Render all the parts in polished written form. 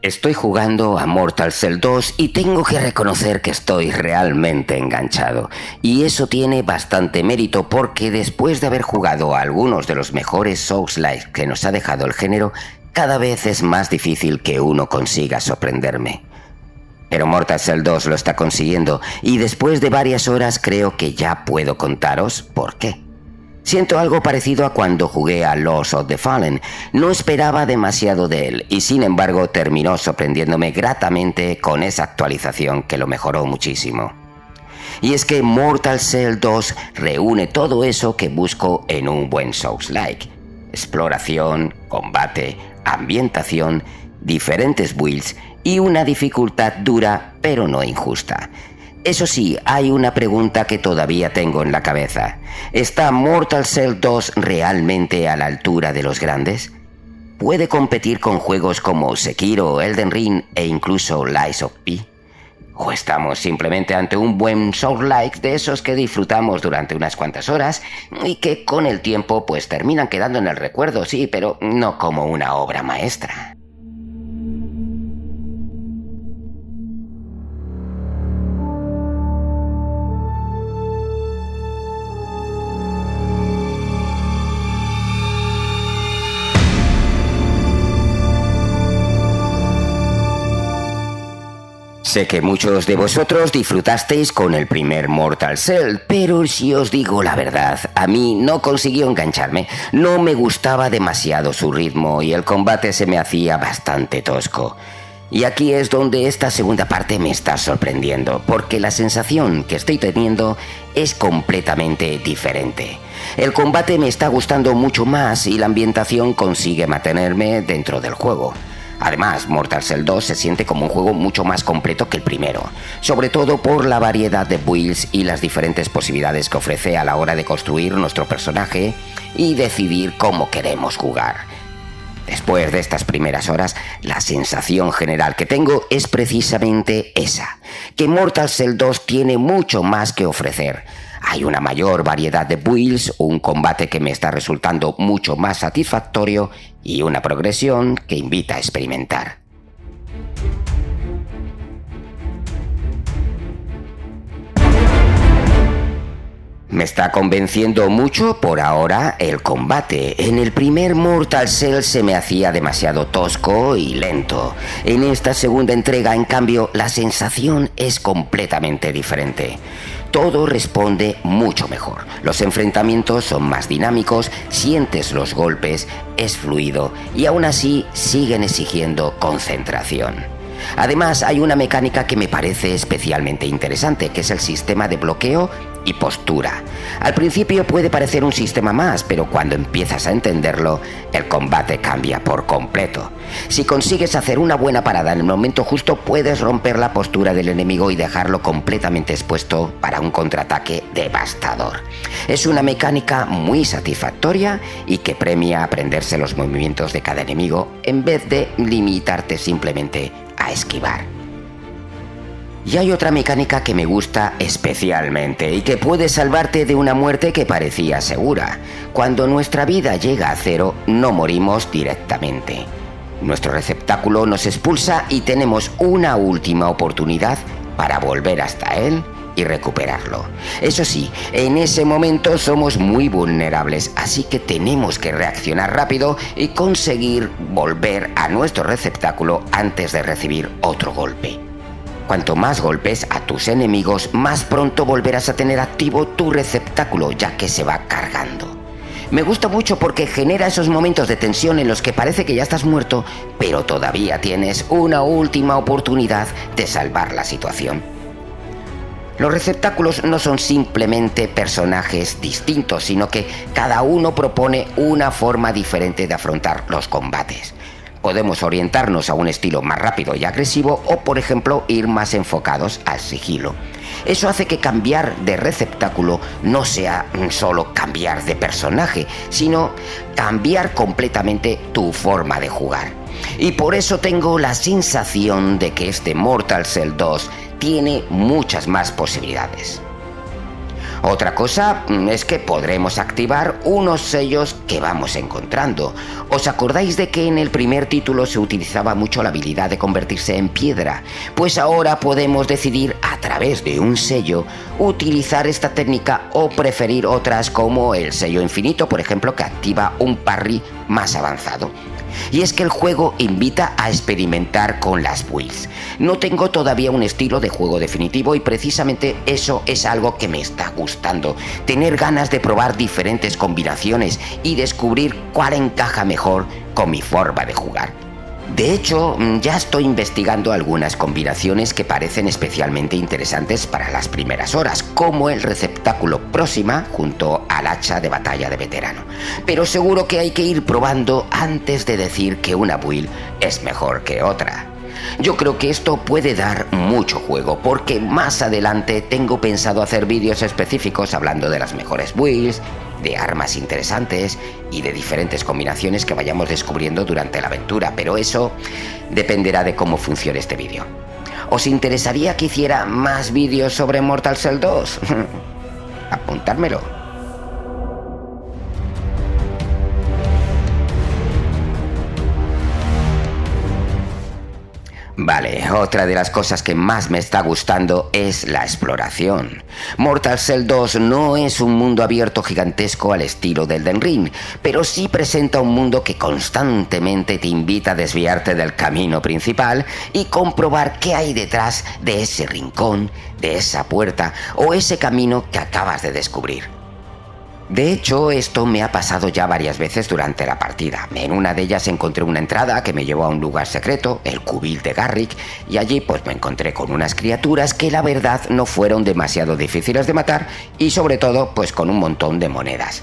Estoy jugando a Mortal Cell 2 y tengo que reconocer que estoy realmente enganchado. Y eso tiene bastante mérito porque después de haber jugado a algunos de los mejores Souls-like que nos ha dejado el género, cada vez es más difícil que uno consiga sorprenderme. Pero Mortal Cell 2 lo está consiguiendo y después de varias horas creo que ya puedo contaros por qué. Siento algo parecido a cuando jugué a Lords of the Fallen. No esperaba demasiado de él y sin embargo terminó sorprendiéndome gratamente con esa actualización que lo mejoró muchísimo. Y es que Mortal Cell 2 reúne todo eso que busco en un buen Souls-like: exploración, combate, ambientación, diferentes builds y una dificultad dura pero no injusta. Eso sí, hay una pregunta que todavía tengo en la cabeza. ¿Está Mortal Cell 2 realmente a la altura de los grandes? ¿Puede competir con juegos como Sekiro, Elden Ring e incluso Lies of P? ¿O estamos simplemente ante un buen Souls-like de esos que disfrutamos durante unas cuantas horas y que con el tiempo pues terminan quedando en el recuerdo, sí, pero no como una obra maestra? Sé que muchos de vosotros disfrutasteis con el primer Mortal Cell, pero si os digo la verdad, a mí no consiguió engancharme. No me gustaba demasiado su ritmo y el combate se me hacía bastante tosco. Y aquí es donde esta segunda parte me está sorprendiendo, porque la sensación que estoy teniendo es completamente diferente. El combate me está gustando mucho más y la ambientación consigue mantenerme dentro del juego. Además, Mortal Cell 2 se siente como un juego mucho más completo que el primero, sobre todo por la variedad de builds y las diferentes posibilidades que ofrece a la hora de construir nuestro personaje y decidir cómo queremos jugar. Después de estas primeras horas, la sensación general que tengo es precisamente esa, que Mortal Cell 2 tiene mucho más que ofrecer. Hay una mayor variedad de builds, un combate que me está resultando mucho más satisfactorio y una progresión que invita a experimentar. Me está convenciendo mucho por ahora el combate. En el primer Mortal Cell se me hacía demasiado tosco y lento. En esta segunda entrega, en cambio, la sensación es completamente diferente. Todo responde mucho mejor. Los enfrentamientos son más dinámicos, sientes los golpes, es fluido y aún así siguen exigiendo concentración. Además, hay una mecánica que me parece especialmente interesante, que es el sistema de bloqueo y postura. Al principio puede parecer un sistema más, pero cuando empiezas a entenderlo, el combate cambia por completo. Si consigues hacer una buena parada en el momento justo, puedes romper la postura del enemigo y dejarlo completamente expuesto para un contraataque devastador. Es una mecánica muy satisfactoria y que premia aprenderse los movimientos de cada enemigo en vez de limitarte simplemente a esquivar. Y hay otra mecánica que me gusta especialmente y que puede salvarte de una muerte que parecía segura. Cuando nuestra vida llega a cero, no morimos directamente. Nuestro receptáculo nos expulsa y tenemos una última oportunidad para volver hasta él y recuperarlo. Eso sí, en ese momento somos muy vulnerables, así que tenemos que reaccionar rápido y conseguir volver a nuestro receptáculo antes de recibir otro golpe. Cuanto más golpes a tus enemigos, más pronto volverás a tener activo tu receptáculo, ya que se va cargando. Me gusta mucho porque genera esos momentos de tensión en los que parece que ya estás muerto, pero todavía tienes una última oportunidad de salvar la situación. Los receptáculos no son simplemente personajes distintos, sino que cada uno propone una forma diferente de afrontar los combates. Podemos orientarnos a un estilo más rápido y agresivo o, por ejemplo, ir más enfocados al sigilo. Eso hace que cambiar de receptáculo no sea solo cambiar de personaje, sino cambiar completamente tu forma de jugar. Y por eso tengo la sensación de que este Mortal Cell 2 tiene muchas más posibilidades. Otra cosa es que podremos activar unos sellos que vamos encontrando. ¿Os acordáis de que en el primer título se utilizaba mucho la habilidad de convertirse en piedra? Pues ahora podemos decidir a través de un sello utilizar esta técnica o preferir otras como el sello infinito, por ejemplo, que activa un parry más avanzado. Y es que el juego invita a experimentar con las builds. No tengo todavía un estilo de juego definitivo y precisamente eso es algo que me está gustando. Tener ganas de probar diferentes combinaciones y descubrir cuál encaja mejor con mi forma de jugar. De hecho, ya estoy investigando algunas combinaciones que parecen especialmente interesantes para las primeras horas, como el receptáculo próxima junto al hacha de batalla de veterano. Pero seguro que hay que ir probando antes de decir que una build es mejor que otra. Yo creo que esto puede dar mucho juego, porque más adelante tengo pensado hacer vídeos específicos hablando de las mejores builds, de armas interesantes y de diferentes combinaciones que vayamos descubriendo durante la aventura, pero eso dependerá de cómo funcione este vídeo. ¿Os interesaría que hiciera más vídeos sobre Mortal Shell 2? Apuntármelo. Vale, otra de las cosas que más me está gustando es la exploración. Mortal Shell 2 no es un mundo abierto gigantesco al estilo del Elden Ring, pero sí presenta un mundo que constantemente te invita a desviarte del camino principal y comprobar qué hay detrás de ese rincón, de esa puerta o ese camino que acabas de descubrir. De hecho, esto me ha pasado ya varias veces durante la partida. En una de ellas encontré una entrada que me llevó a un lugar secreto, el cubil de Garrick, y allí pues me encontré con unas criaturas que la verdad no fueron demasiado difíciles de matar y sobre todo pues con un montón de monedas.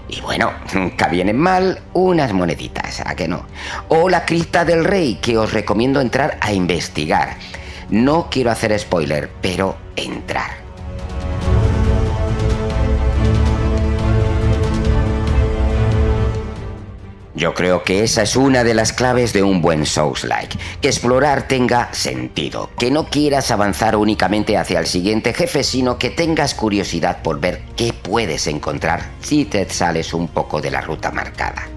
Y bueno, que vienen mal unas moneditas, ¿a qué no? O la cripta del rey, que os recomiendo entrar a investigar. No quiero hacer spoiler, pero entrar. Yo creo que esa es una de las claves de un buen Souls-like, que explorar tenga sentido, que no quieras avanzar únicamente hacia el siguiente jefe, sino que tengas curiosidad por ver qué puedes encontrar si te sales un poco de la ruta marcada.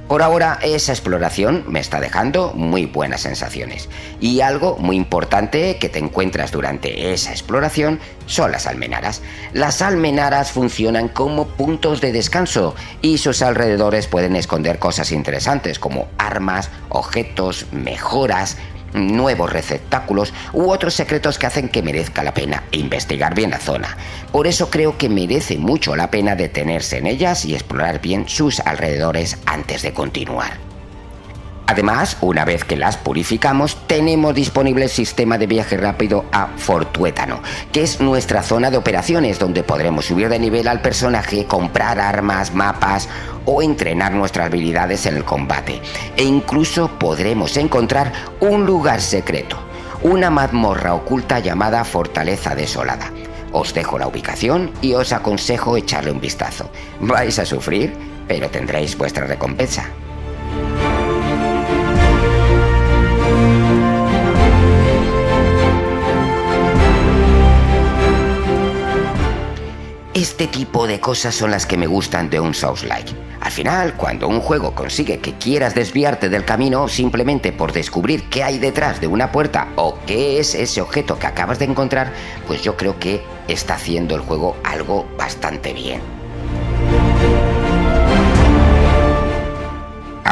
Por ahora, esa exploración me está dejando muy buenas sensaciones. Y algo muy importante que te encuentras durante esa exploración son las almenaras. Las almenaras funcionan como puntos de descanso y sus alrededores pueden esconder cosas interesantes como armas, objetos, mejoras, nuevos receptáculos u otros secretos que hacen que merezca la pena investigar bien la zona. Por eso creo que merece mucho la pena detenerse en ellas y explorar bien sus alrededores antes de continuar. Además, una vez que las purificamos, tenemos disponible el sistema de viaje rápido a Fortuétano, que es nuestra zona de operaciones donde podremos subir de nivel al personaje, comprar armas, mapas o entrenar nuestras habilidades en el combate. E incluso podremos encontrar un lugar secreto, una mazmorra oculta llamada Fortaleza Desolada. Os dejo la ubicación y os aconsejo echarle un vistazo. Vais a sufrir, pero tendréis vuestra recompensa. Este tipo de cosas son las que me gustan de un Souls-like. Al final, cuando un juego consigue que quieras desviarte del camino simplemente por descubrir qué hay detrás de una puerta o qué es ese objeto que acabas de encontrar, pues yo creo que está haciendo el juego algo bastante bien.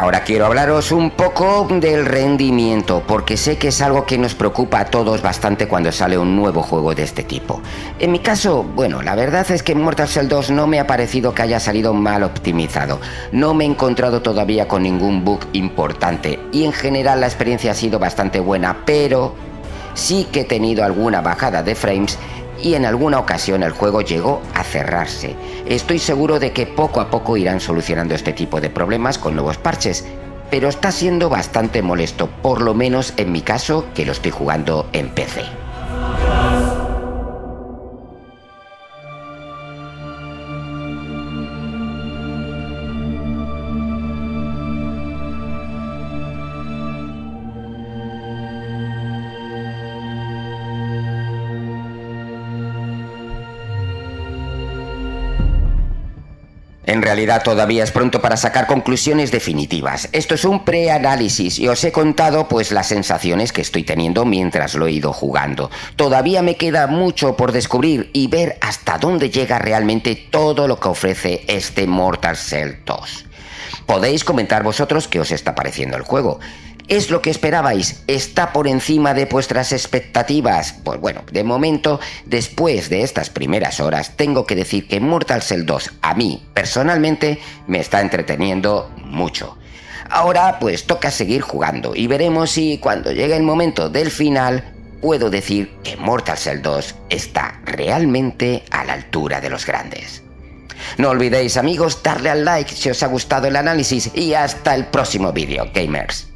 Ahora quiero hablaros un poco del rendimiento, porque sé que es algo que nos preocupa a todos bastante cuando sale un nuevo juego de este tipo. En mi caso, bueno, la verdad es que Mortal Shell 2 no me ha parecido que haya salido mal optimizado. No me he encontrado todavía con ningún bug importante y en general la experiencia ha sido bastante buena, pero sí que he tenido alguna bajada de frames y en alguna ocasión el juego llegó a cerrarse. Estoy seguro de que poco a poco irán solucionando este tipo de problemas con nuevos parches, pero está siendo bastante molesto, por lo menos en mi caso, que lo estoy jugando en PC. En realidad todavía es pronto para sacar conclusiones definitivas. Esto es un preanálisis y os he contado pues las sensaciones que estoy teniendo mientras lo he ido jugando. Todavía me queda mucho por descubrir y ver hasta dónde llega realmente todo lo que ofrece este Mortal Shell 2. Podéis comentar vosotros qué os está pareciendo el juego. ¿Es lo que esperabais? ¿Está por encima de vuestras expectativas? Pues bueno, de momento, después de estas primeras horas, tengo que decir que Mortal Shell 2 a mí, personalmente, me está entreteniendo mucho. Ahora, pues toca seguir jugando y veremos si cuando llegue el momento del final, puedo decir que Mortal Shell 2 está realmente a la altura de los grandes. No olvidéis, amigos, darle al like si os ha gustado el análisis y hasta el próximo vídeo, gamers.